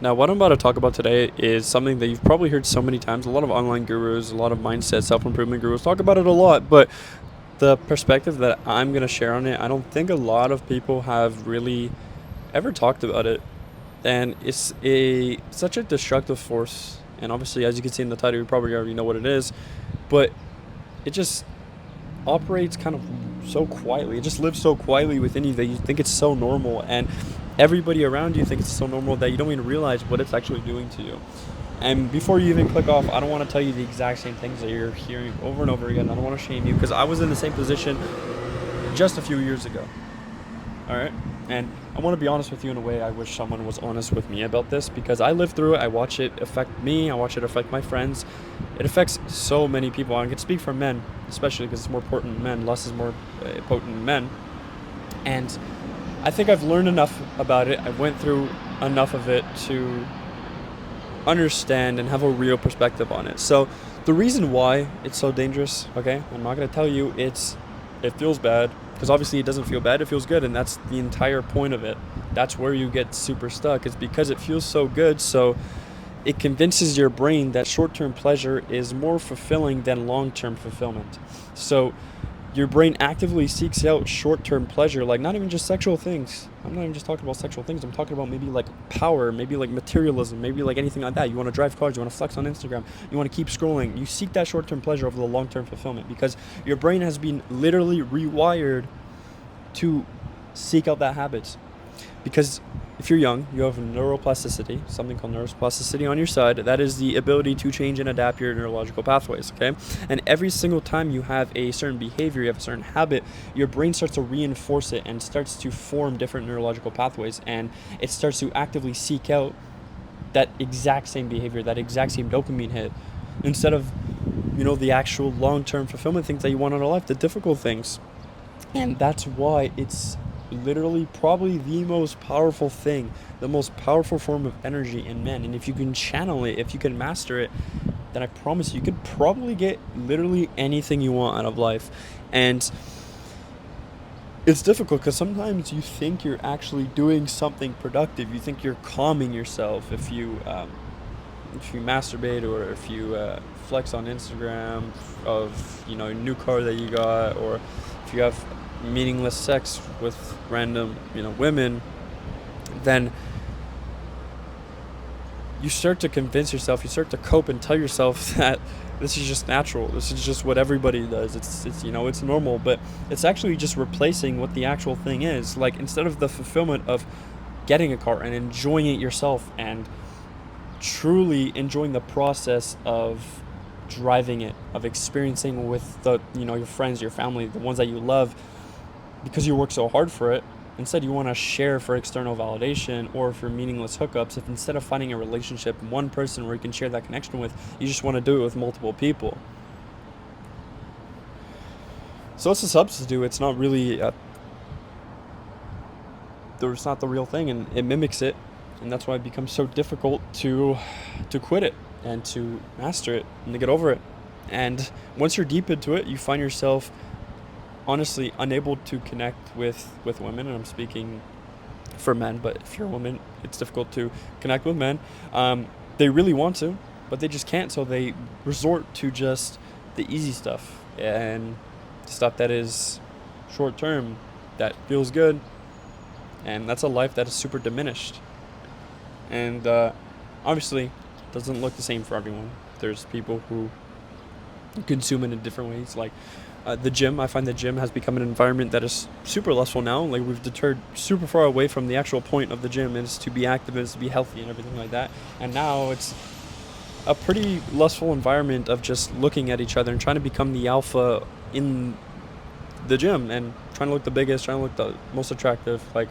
Now, what I'm about to talk about today is something that you've probably heard so many times. A lot of online gurus, a lot of mindset, self improvement gurus talk about it a lot, but the perspective that I'm going to share on it, I don't think a lot of people have really ever talked about it. And it's a such a destructive force. And obviously, as you can see in the title, you probably already know what it is, but it just operates kind of so quietly. It just lives so quietly within you that you think it's so normal, and everybody around you thinks it's so normal that you don't even realize what it's actually doing to you. And before you even click off, I don't want to tell you the exact same things that you're hearing over and over again. I don't want to shame you because I was in the same position just a few years ago. All right. And I want to be honest with you in a way I wish someone was honest with me about this because I lived through it. I watch it affect me. I watch it affect my friends. It affects so many people. I can speak for men, especially because it's more potent in men. Less is more potent in men. And I think I've learned enough about it. I went through enough of it to understand and have a real perspective on it. So the reason why it's so dangerous, okay, I'm not going to tell you it feels bad because obviously it doesn't feel bad, it feels good, and that's the entire point of it. That's where you get super stuck. It's because it feels so good, so it convinces your brain that short-term pleasure is more fulfilling than long-term fulfillment. So your brain actively seeks out short-term pleasure, like not even just sexual things. I'm not even just talking about sexual things. I'm talking about maybe like power, maybe like materialism, maybe like anything like that. You want to drive cars, you want to flex on Instagram, you want to keep scrolling. You seek that short-term pleasure over the long-term fulfillment because your brain has been literally rewired to seek out that habit. Because if you're young, you have neuroplasticity, something called neuroplasticity on your side. That is the ability to change and adapt your neurological pathways, okay? And every single time you have a certain behavior, you have a certain habit, your brain starts to reinforce it and starts to form different neurological pathways. And it starts to actively seek out that exact same behavior, that exact same dopamine hit, instead of, the actual long-term fulfillment things that you want in life, the difficult things. And that's why it's literally probably the most powerful thing, the most powerful form of energy in men. And if you can channel it, if you can master it, then I promise you could probably get literally anything you want out of life. And it's difficult because sometimes you think you're actually doing something productive. You think you're calming yourself if you masturbate or if you flex on Instagram of a new car that you got, or if you have meaningless sex with random women, then you start to convince yourself, you start to cope and tell yourself that this is just natural, this is just what everybody does, it's normal. But it's actually just replacing what the actual thing is. Like, instead of the fulfillment of getting a car and enjoying it yourself and truly enjoying the process of driving it, of experiencing with your friends, your family, the ones that you love, because you work so hard for it. Instead, you want to share for external validation or for meaningless hookups. If instead of finding a relationship, one person where you can share that connection with, you just want to do it with multiple people. So it's a substitute. It's not really it's not the real thing, and it mimics it, and that's why it becomes so difficult to quit it and to master it and to get over it. And once you're deep into it, you find yourself honestly unable to connect with women. And I'm speaking for men, but if you're a woman, it's difficult to connect with men. They really want to, but they just can't, so they resort to just the easy stuff and stuff that is short term, that feels good, and that's a life that is super diminished. And obviously it doesn't look the same for everyone. There's people who consume it in different ways. Like the gym, I find the gym has become an environment that is super lustful now. Like, we've deterred super far away from the actual point of the gym, is to be active, is to be healthy and everything like that. And now it's a pretty lustful environment of just looking at each other and trying to become the alpha in the gym and trying to look the biggest, trying to look the most attractive. Like,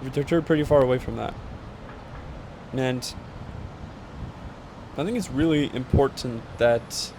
we've deterred pretty far away from that. And I think it's really important that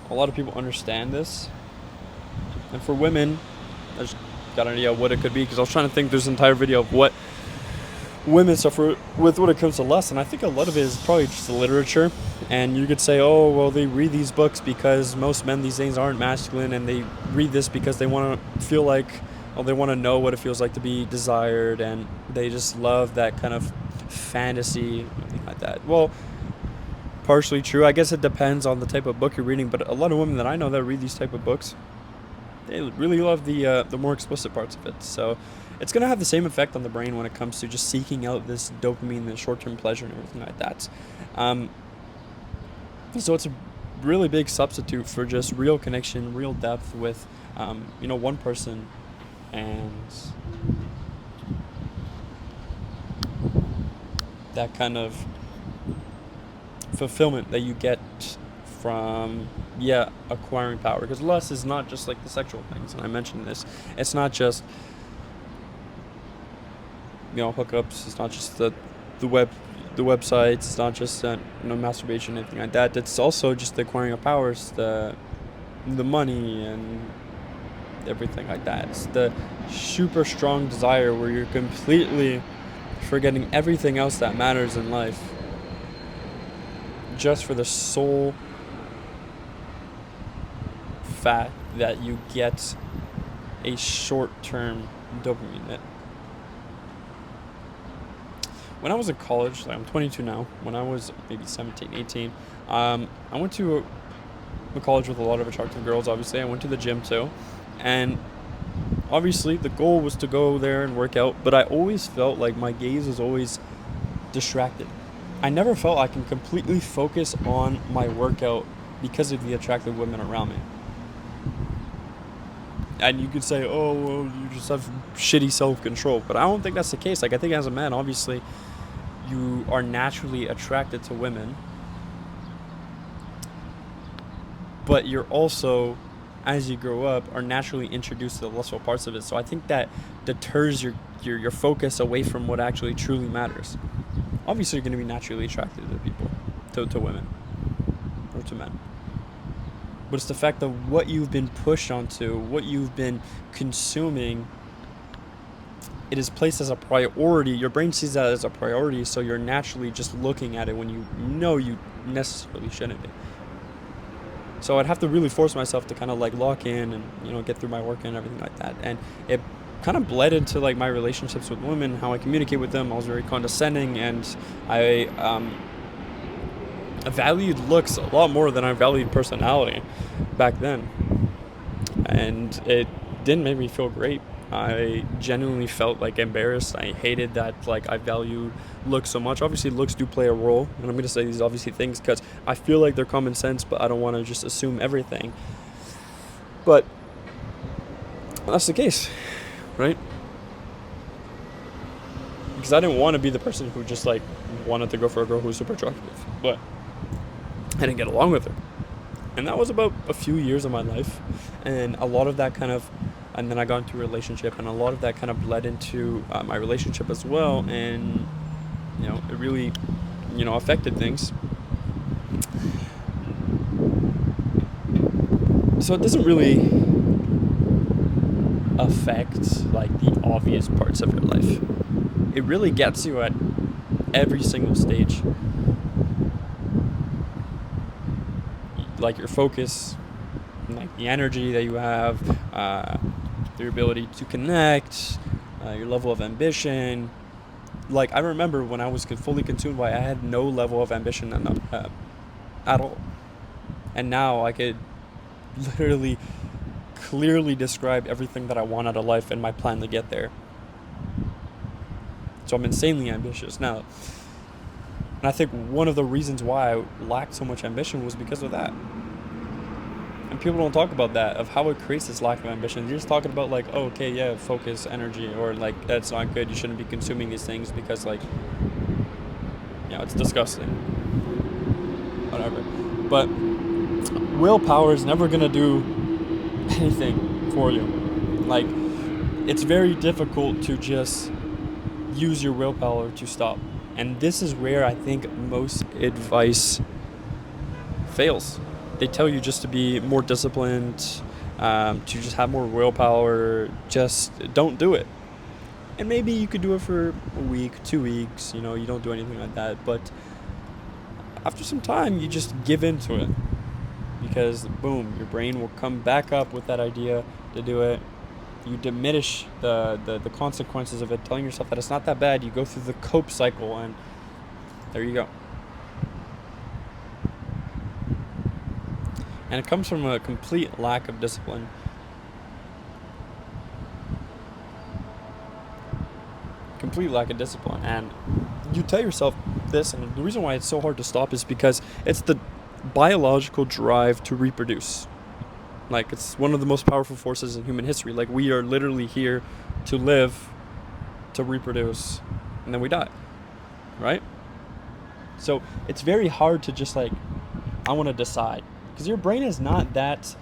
a lot of people understand this. And for women, I just got an idea of what it could be, because I was trying to think through this entire video of what women suffer with when it comes to lust. And I think a lot of it is probably just the literature. And you could say, oh, well, they read these books because most men these days aren't masculine, and they read this because they want to feel like, they want to know what it feels like to be desired, and they just love that kind of fantasy, anything like that. Well, partially true. I guess it depends on the type of book you're reading, but a lot of women that I know that read these type of books, they really love the more explicit parts of it. So it's gonna have the same effect on the brain when it comes to just seeking out this dopamine, the short-term pleasure, and everything like that. Um, so it's a really big substitute for just real connection, real depth with, one person, and that kind of fulfillment that you get from acquiring power. Because lust is not just like the sexual things, and I mentioned this. It's not just hookups. It's not just the web the websites. It's not just masturbation, anything like that. It's also just the acquiring of powers, the money, and everything like that. It's the super strong desire where you're completely forgetting everything else that matters in life just for the sole fact that you get a short-term dopamine hit. When I was in college, like I'm 22 now, when I was maybe 17, 18, I went to a college with a lot of attractive girls, obviously. I went to the gym too. And obviously the goal was to go there and work out, but I always felt like my gaze was always distracted. I never felt I can completely focus on my workout because of the attractive women around me. And you could say, oh, well, you just have shitty self-control. But I don't think that's the case. Like, I think as a man, obviously, you are naturally attracted to women. But you're also, as you grow up, are naturally introduced to the lustful parts of it. So I think that deters your focus away from what actually truly matters. Obviously, you're going to be naturally attracted to people, to women, or to men. But it's the fact of what you've been pushed onto, what you've been consuming. It is placed as a priority. Your brain sees that as a priority, so you're naturally just looking at it when you know you necessarily shouldn't be. So I'd have to really force myself to kind of like lock in and get through my work and everything like that. And it kind of bled into like my relationships with women, how I communicate with them. I was very condescending, and I valued looks a lot more than I valued personality back then. And it didn't make me feel great. I genuinely felt like embarrassed. I hated that like I valued looks so much. Obviously looks do play a role, and I'm going to say these obviously things because I feel like they're common sense, but I don't want to just assume everything. But that's the case, right? Because I didn't want to be the person who just like wanted to go for a girl who was super attractive, but I didn't get along with her. And that was about a few years of my life, and a lot of that and then I got into a relationship, and a lot of that kind of bled into my relationship as well, and it really affected things. So it doesn't really affect like the obvious parts of your life. It really gets you at every single stage. Like your focus, like the energy that you have, your ability to connect, your level of ambition. Like I remember when I was fully consumed by it, I had no level of ambition at all. And now I could literally clearly describe everything that I want out of life and my plan to get there. So I'm insanely ambitious now. And I think one of the reasons why I lacked so much ambition was because of that. And people don't talk about that, of how it creates this lack of ambition. You're just talking about like, oh, okay, yeah, focus, energy, or like, that's not good. You shouldn't be consuming these things because like, it's disgusting. Whatever. But willpower is never going to do anything for you. Like, it's very difficult to just use your willpower to stop. And this is where I think most advice fails. They tell you just to be more disciplined, to just have more willpower, just don't do it. And maybe you could do it for a week, 2 weeks, you don't do anything like that. But after some time, you just give into it. Because, boom, your brain will come back up with that idea to do it. You diminish the consequences of it, telling yourself that it's not that bad. You go through the cope cycle, and there you go. And it comes from a complete lack of discipline. Complete lack of discipline. And you tell yourself this, and the reason why it's so hard to stop is because it's the biological drive to reproduce. Like, it's one of the most powerful forces in human history. Like, we are literally here to live, to reproduce, and then we die, right? So it's very hard to just like, I want to decide, because your brain is not that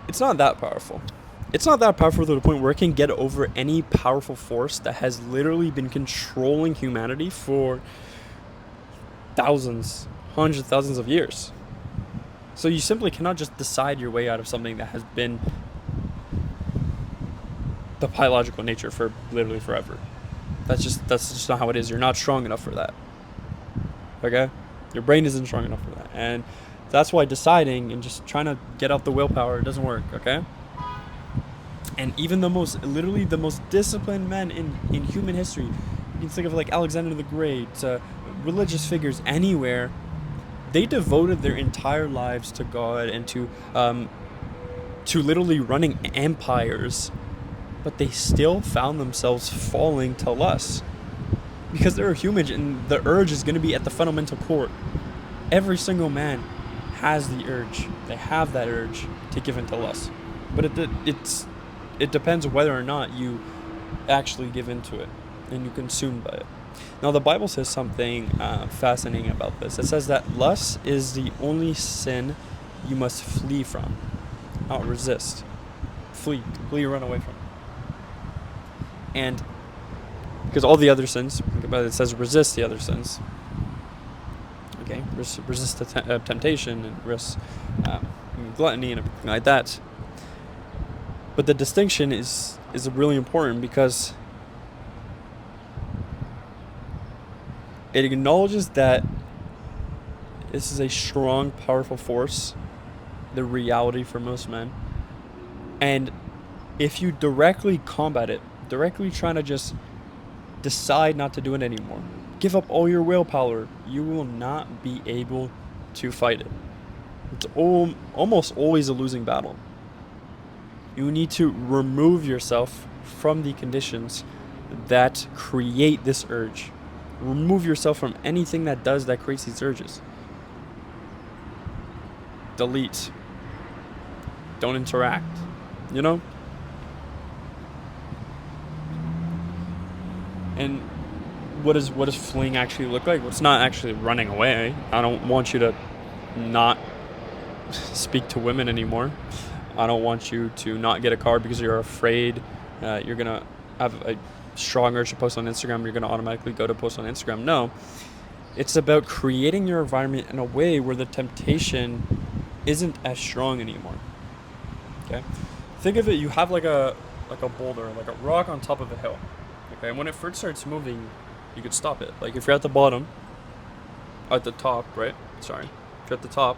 it's not that powerful. It's not that powerful to the point where it can get over any powerful force that has literally been controlling humanity for thousands, hundreds of thousands of years. So you simply cannot just decide your way out of something that has been the biological nature for literally forever. That's just not how it is. You're not strong enough for that. Okay? Your brain isn't strong enough for that. And that's why deciding and just trying to get out the willpower doesn't work, okay? And even the most disciplined men in human history, you can think of like Alexander the Great, religious figures anywhere, they devoted their entire lives to God and to literally running empires, but they still found themselves falling to lust. Because they're humans, and the urge is going to be at the fundamental core. Every single man has the urge. They have that urge to give into lust. But it depends whether or not you actually give into it and you're consumed by it. Now, the Bible says something fascinating about this. It says that lust is the only sin you must flee from, not resist. Flee, run away from. And because all the other sins, think about it, it says resist the other sins. Okay, resist the temptation and resist gluttony and everything like that. But the distinction is really important because it acknowledges that this is a strong, powerful force, the reality for most men. And if you directly combat it, directly trying to just decide not to do it anymore, give up all your willpower, you will not be able to fight it. It's almost always a losing battle. You need to remove yourself from the conditions that create this urge. Remove yourself from anything that creates these urges. Delete. Don't interact. You know? And what does fleeing actually look like? Well, it's not actually running away. I don't want you to not speak to women anymore. I don't want you to not get a car because you're afraid you're going to have a strong urge to post on Instagram. You're going to automatically go to post on Instagram. No. It's about creating your environment in a way where the temptation isn't as strong anymore. Okay? Think of it, you have like a boulder, like a rock on top of a hill. Okay? And when it first starts moving, you could stop it. Like if you're at the top, right? Sorry. If you're at the top,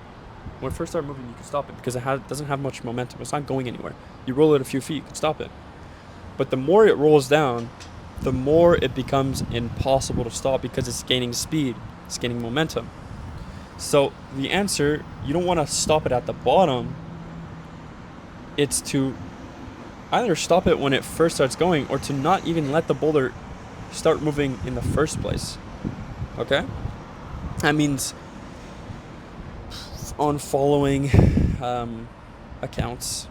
when it first starts moving, you can stop it because it doesn't have much momentum. It's not going anywhere. You roll it a few feet, you can stop it. But the more it rolls down, the more it becomes impossible to stop because it's gaining speed. It's gaining momentum. So the answer, you don't want to stop it at the bottom. It's to either stop it when it first starts going or to not even let the boulder start moving in the first place. Okay? That means unfollowing accounts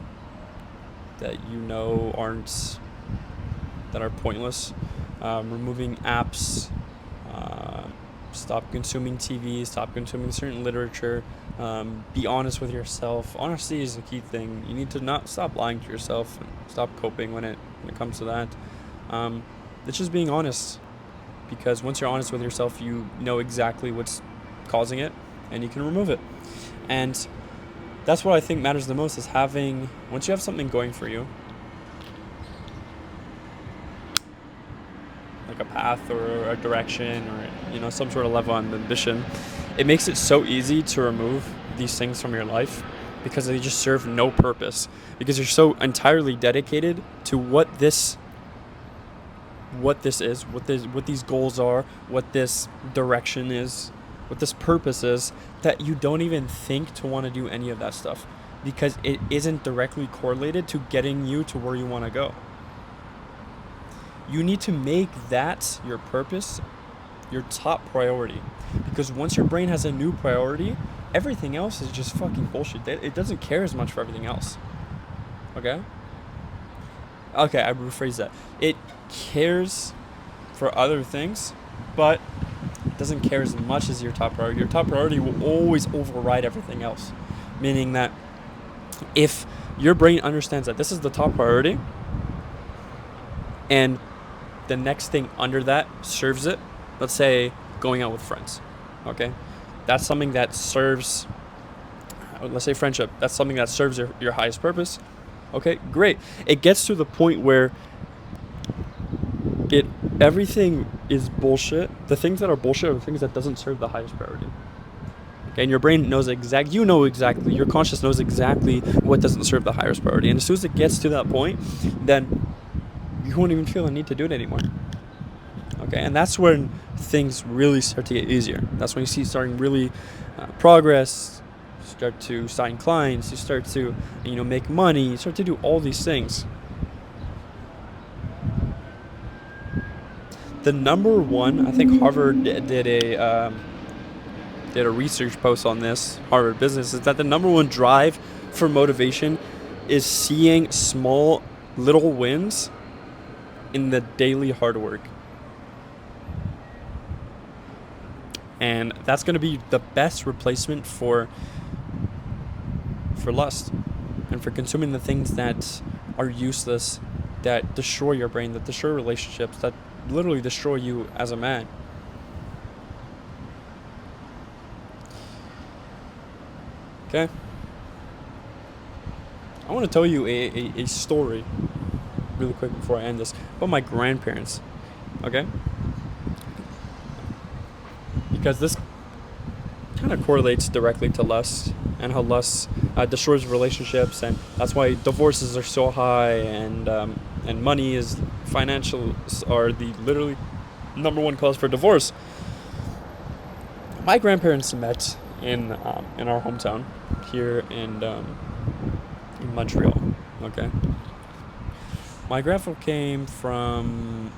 that you know that are pointless, removing apps, stop consuming TV, stop consuming certain literature, be honest with yourself. Honesty is a key thing. You need to not stop lying to yourself, stop coping when it comes to that. It's just being honest, because once you're honest with yourself, you know exactly what's causing it and you can remove it. And that's what I think matters the most, is once you have something going for you, like a path or a direction or some sort of level of ambition, it makes it so easy to remove these things from your life because they just serve no purpose, because you're so entirely dedicated to what this is, what these goals are, what this direction is, what this purpose is, that you don't even think to want to do any of that stuff because it isn't directly correlated to getting you to where you want to go. You need to make that your purpose, your top priority, because once your brain has a new priority, everything else is just fucking bullshit. It doesn't care as much for everything else. Okay, I rephrase that. It cares for other things, but it doesn't care as much as your top priority. Your top priority will always override everything else, meaning that if your brain understands that this is the top priority and the next thing under that serves it, let's say going out with friends, okay, that's something that serves, let's say friendship, that's something that serves your highest purpose. Okay, great. It gets to the point where everything is bullshit. The things that are bullshit are the things that doesn't serve the highest priority. Okay, and your brain knows exactly, your conscious knows exactly what doesn't serve the highest priority. And as soon as it gets to that point, then you won't even feel the need to do it anymore. Okay, and that's when things really start to get easier. That's when you see starting really progress. You start to sign clients. You start to make money. You start to do all these things. The number one, I think Harvard did a research post on this, Harvard Business, is that the number one drive for motivation is seeing small little wins in the daily hard work. And that's going to be the best replacement for lust and for consuming the things that are useless, that destroy your brain, that destroy relationships, that literally destroy you as a man. Okay? I want to tell you a story really quick before I end this about my grandparents. Okay? Because this kind of correlates directly to lust and how lust destroys relationships, and that's why divorces are so high, and money is financials are the literally number one cause for divorce. My grandparents met in our hometown here in Montreal. Okay, my grandfather came from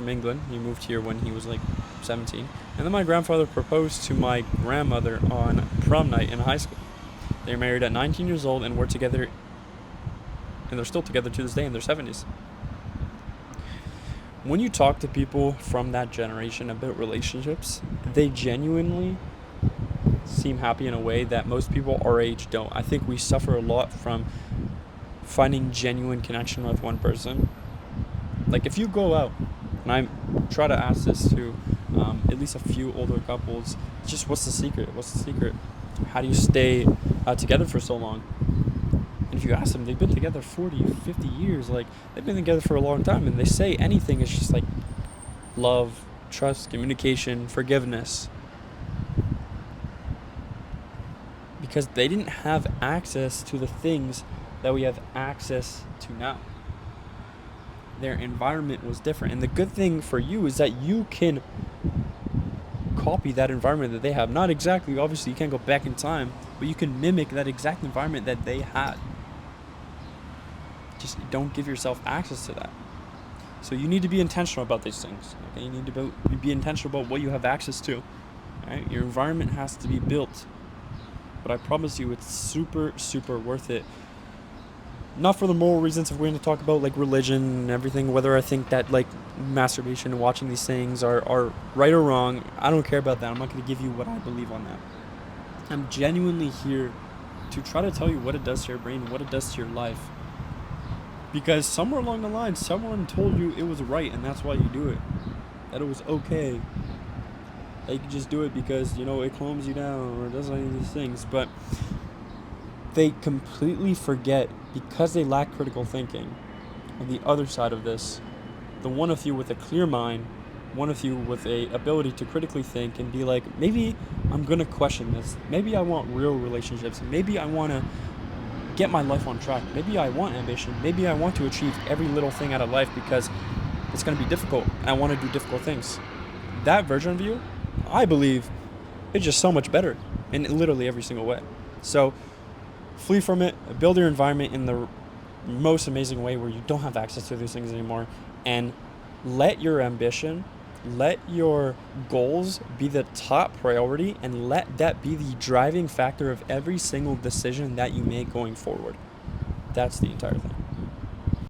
England. He moved here when he was like 17, and then my grandfather proposed to my grandmother on prom night in high school. They were married at 19 years old and were together, and they're still together to this day in their 70s. When you talk to people from that generation about relationships, they genuinely seem happy in a way that most people our age don't. I think we suffer a lot from finding genuine connection with one person. Like if you go out, and I try to ask this to at least a few older couples, just what's the secret? What's the secret? How do you stay together for so long? And if you ask them, they've been together 40, 50 years. Like, they've been together for a long time. And they say anything is just like love, trust, communication, forgiveness. Because they didn't have access to the things that we have access to now. Their environment was different. And the good thing for you is that you can copy that environment that they have. Not exactly, obviously you can't go back in time, but you can mimic that exact environment that they had. Just don't give yourself access to that. So you need to be intentional about these things. Okay, you need to be intentional about what you have access to. All right, your environment has to be built, but I promise you, it's super, super worth it. Not for the moral reasons if we're going to talk about like religion and everything, whether I think that like masturbation and watching these things are right or wrong. I don't care about that. I'm not going to give you what I believe on that. I'm genuinely here to try to tell you what it does to your brain and what it does to your life. Because somewhere along the line, someone told you it was right and that's why you do it. That it was okay. That you can just do it because, it calms you down or it does any of these things. But they completely forget, because they lack critical thinking, on the other side of this, the one of you with a clear mind one with you with a ability to critically think and be like, maybe I'm gonna question this. Maybe I want real relationships. Maybe I want to get my life on track. Maybe I want ambition. Maybe I want to achieve every little thing out of life because it's gonna be difficult. And I want to do difficult things. That version of you, I believe, is just so much better in literally every single way. So flee from it. Build your environment in the most amazing way where you don't have access to these things anymore, and let your ambition, let your goals be the top priority, and let that be the driving factor of every single decision that you make going forward. That's the entire thing.